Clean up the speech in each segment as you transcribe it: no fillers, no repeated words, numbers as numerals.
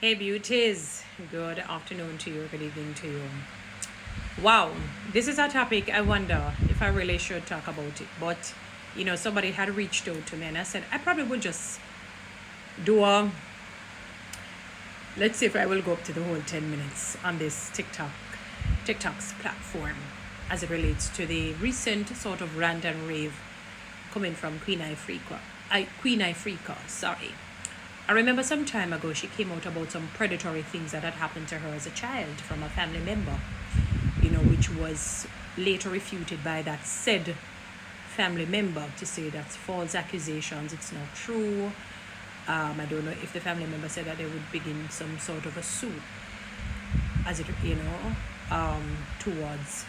Hey beauties, good afternoon to you, good evening to you. Wow, this is a topic I wonder if I really should talk about it. But somebody had reached out to me and I said I probably would just do a let's see if I will go up to the whole 10 minutes on this TikTok's platform as it relates to the recent sort of rant and rave coming from Queen Ifrica, sorry. I remember some time ago she came out about some predatory things that had happened to her as a child from a family member, which was later refuted by that said family member to say that's false accusations, it's not true. I don't know if the family member said that they would begin some sort of a suit as it, towards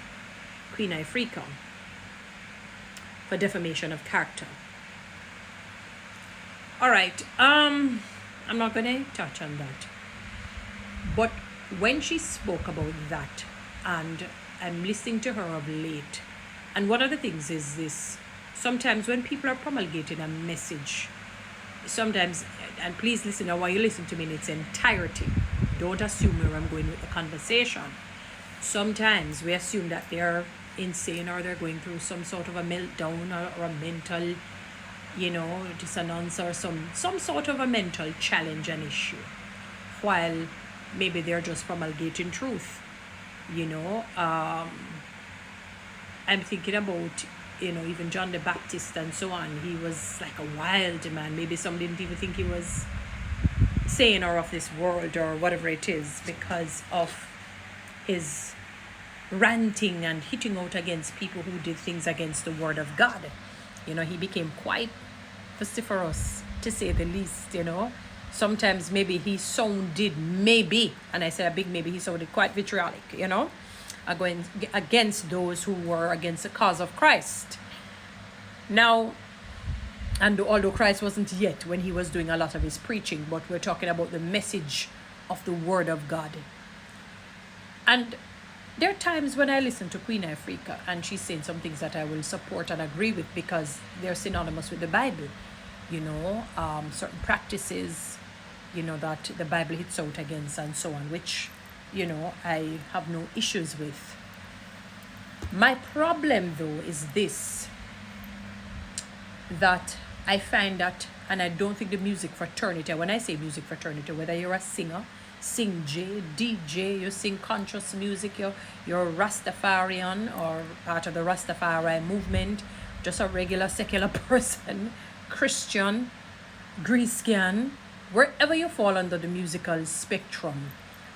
Queen Ifrica for defamation of character. All right, I'm not going to touch on that. But when she spoke about that, and I'm listening to her of late, and one of the things is this: sometimes when people are promulgating a message, sometimes, and please listen, I want you to listen to me in its entirety. Don't assume where I'm going with the conversation. Sometimes we assume that they're insane or they're going through some sort of a meltdown or a mental dissonance or some sort of a mental challenge and issue, while maybe they're just promulgating truth. I'm thinking about even John the Baptist and so on. He was like a wild man. Maybe some didn't even think he was sane or of this world or whatever it is, because of his ranting and hitting out against people who did things against the word of God. He became quite vociferous, to say the least. Sometimes maybe he sounded, and I say a big maybe, he sounded quite vitriolic, going against those who were against the cause of Christ. Now, and although Christ wasn't yet when he was doing a lot of his preaching, but we're talking about the message of the word of God. And there are times when I listen to Queen Ifrica and she's saying some things that I will support and agree with because they're synonymous with the Bible. Certain practices, that the Bible hits out against and so on, which, I have no issues with. My problem, though, is this: that I find that, and I don't think the music fraternity, when I say music fraternity, whether you're a singer, sing DJ, you sing conscious music, you're a Rastafarian or part of the Rastafari movement, just a regular secular person, Christian, Greek-scan, wherever you fall under the musical spectrum,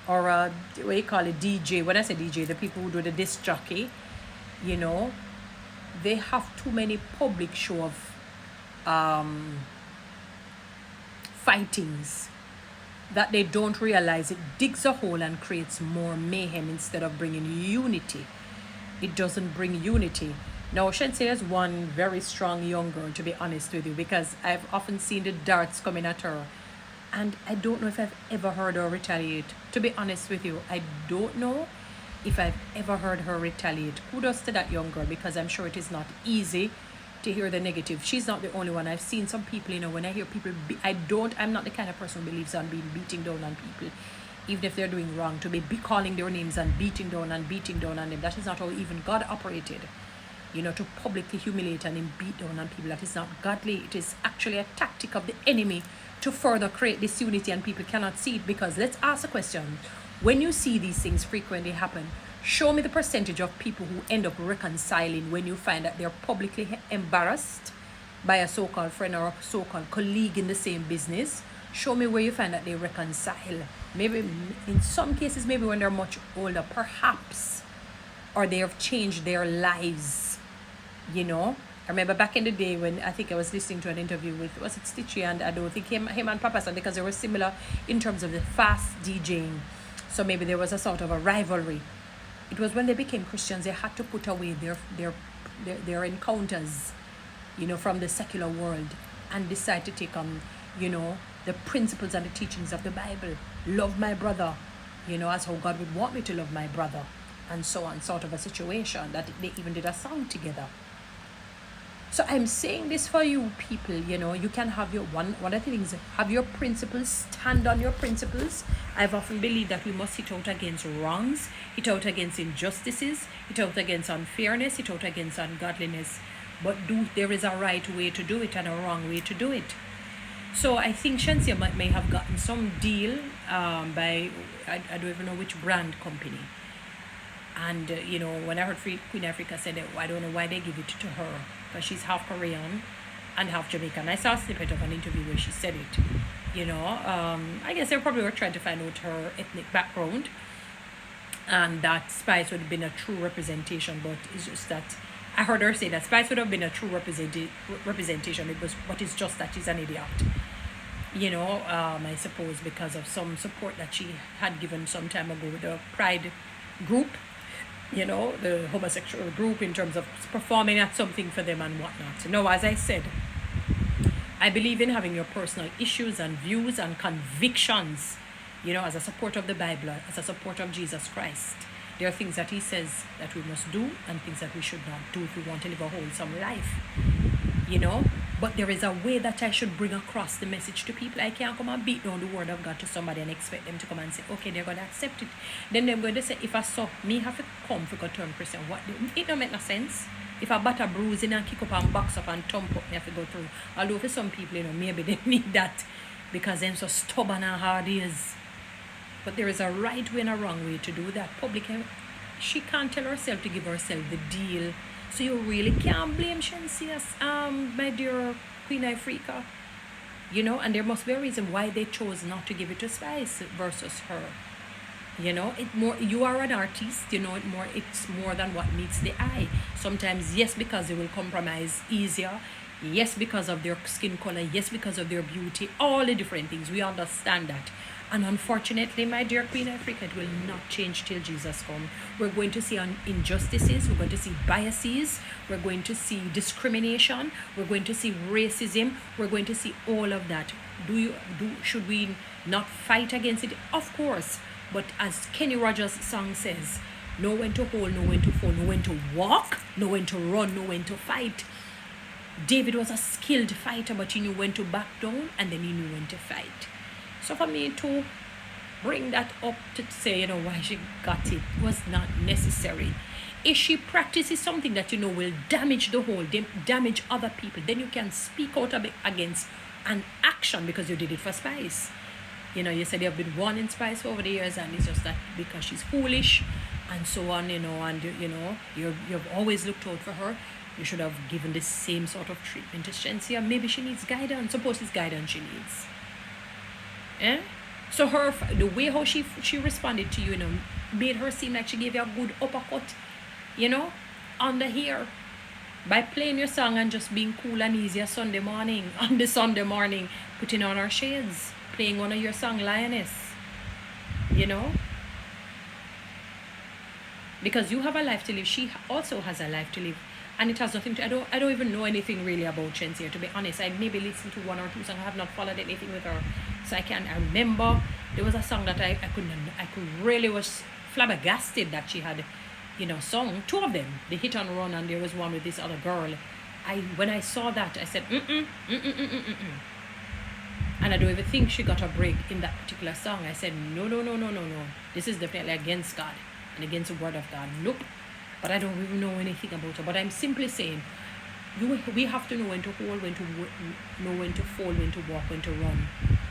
or what you call it, DJ. When I say DJ, the people who do the disc jockey, they have too many public show of fightings that they don't realize it digs a hole and creates more mayhem instead of bringing unity. It doesn't bring unity. Now, Shenseea is one very strong young girl, to be honest with you, because I've often seen the darts coming at her. And I don't know if I've ever heard her retaliate. To be honest with you, I don't know if I've ever heard her retaliate. Kudos to that young girl, because I'm sure it is not easy to hear the negative. She's not the only one. I've seen some people, when I hear people, I'm not the kind of person who believes on beating down on people, even if they're doing wrong, to be calling their names and beating down on them. That is not how even God operated. To publicly humiliate and beat down on people, that is not godly. It is actually a tactic of the enemy to further create disunity, and people cannot see it. Because let's ask a question: when you see these things frequently happen, show me the percentage of people who end up reconciling when you find that they're publicly embarrassed by a so-called friend or a so-called colleague in the same business. Show me where you find that they reconcile. Maybe in some cases, maybe when they're much older, perhaps, or they have changed their lives. I remember back in the day when I think I was listening to an interview with, was it Stitchy, and I don't think him and Papa San, because they were similar in terms of the fast DJing. So maybe there was a sort of a rivalry. It was when they became Christians, they had to put away their encounters, from the secular world, and decide to take on, the principles and the teachings of the Bible. Love my brother, as how God would want me to love my brother, and so on, sort of a situation that they even did a song together. So I'm saying this for you people, you can have your one of the things, have your principles, stand on your principles. I've often believed that we must hit out against wrongs, hit out against injustices, hit out against unfairness, hit out against ungodliness. But there is a right way to do it and a wrong way to do it. So I think Shenseea may have gotten some deal by, I don't even know which brand company. And, when I heard Queen Ifrica said it, I don't know why they give it to her. Because she's half Korean and half Jamaican. I saw a snippet of an interview where she said it. I guess they probably were trying to find out her ethnic background. And that Spice would have been a true representation. But it's just that, I heard her say that Spice would have been a true representation. But it's just that she's an idiot. I suppose because of some support that she had given some time ago with the Pride group, the homosexual group, in terms of performing at something for them and whatnot. Now, as I said, I believe in having your personal issues and views and convictions, as a supporter of the Bible, as a supporter of Jesus Christ. There are things that he says that we must do and things that we should not do if we want to live a wholesome life, But there is a way that I should bring across the message to people. I can't come and beat down the word of God to somebody and expect them to come and say, okay, they're going to accept it. Then they're going to say, if I saw me have to come for turn Christian, it don't make no sense. If I bat a bruise in and kick up and box up and thump up, me have to go through. Although for some people, maybe they need that because they're so stubborn and hard is. But there is a right way and a wrong way to do that. Public, she can't tell herself to give herself the deal. So you really can't blame Shenseea, my dear Queen Ifrica. And there must be a reason why they chose not to give it to Spice versus her. You are an artist, it's more than what meets the eye. Sometimes, yes, because they will compromise easier. Yes, because of their skin color. Yes, because of their beauty. All the different things. We understand that. And unfortunately, my dear Queen Ifrica, it will not change till Jesus comes. We're going to see injustices. We're going to see biases. We're going to see discrimination. We're going to see racism. We're going to see all of that. Should we not fight against it? Of course. But as Kenny Rogers' song says, know when to hold, know when to fall, know when to walk, know when to run, know when to fight. David was a skilled fighter, but he knew when to back down and then he knew when to fight. So for me to bring that up to say, why she got it was not necessary. If she practices something that will damage the whole, damage other people, then you can speak out against an action because you did it for Spice. You said you have been warning Spice over the years, and it's just that because she's foolish and so on, and you've always looked out for her. You should have given the same sort of treatment to Shenseea. Maybe she needs guidance. Suppose it's guidance she needs. So the way how she responded to you, made her seem like she gave you a good uppercut, on the hair, by playing your song and just being cool and easy on the Sunday morning, putting on her shades, playing one of your song, Lioness, because you have a life to live, she also has a life to live. And it has nothing to, I don't even know anything really about Shenseea, to be honest. I maybe listened to one or two songs. I have not followed anything with her. So I remember there was a song that I really was flabbergasted that she had, sung. Two of them, the Hit and Run, and there was one with this other girl. When I saw that, I said, And I don't even think she got a break in that particular song. I said, no. This is definitely against God and against the word of God. Nope. But I don't even know anything about her. But I'm simply saying, we have to know when to hold, know when to fall, when to walk, when to run.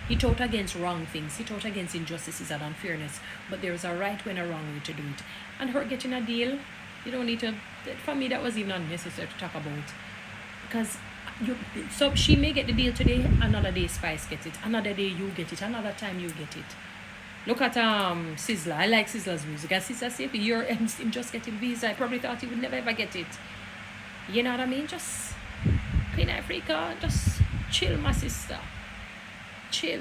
He taught against wrong things. He taught against injustices and unfairness. But there is a right way and a wrong way to do it. And her getting a deal, you don't need to, for me, that was even unnecessary to talk about. Because so she may get the deal today, another day Spice gets it, another day you get it, another time you get it. Look at Sizzla. I like Sizzla's music. As Sizzla said, you're just getting visa. I probably thought he would never ever get it. You know what I mean? Just Queen Ifrica, just chill, my sister. Chill.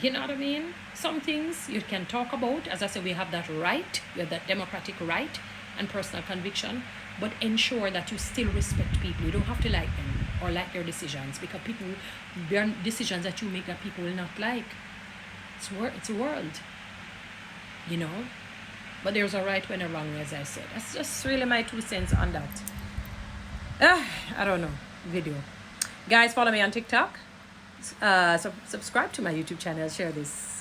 You know what I mean? Some things you can talk about. As I said, we have that right. We have that democratic right and personal conviction. But ensure that you still respect people. You don't have to like them or like their decisions, because there are decisions that you make that people will not like. It's a world, But there's a right way and a wrong way, as I said. That's just really my 2 cents on that. I don't know. Video. Guys, follow me on TikTok. Subscribe to my YouTube channel. Share this.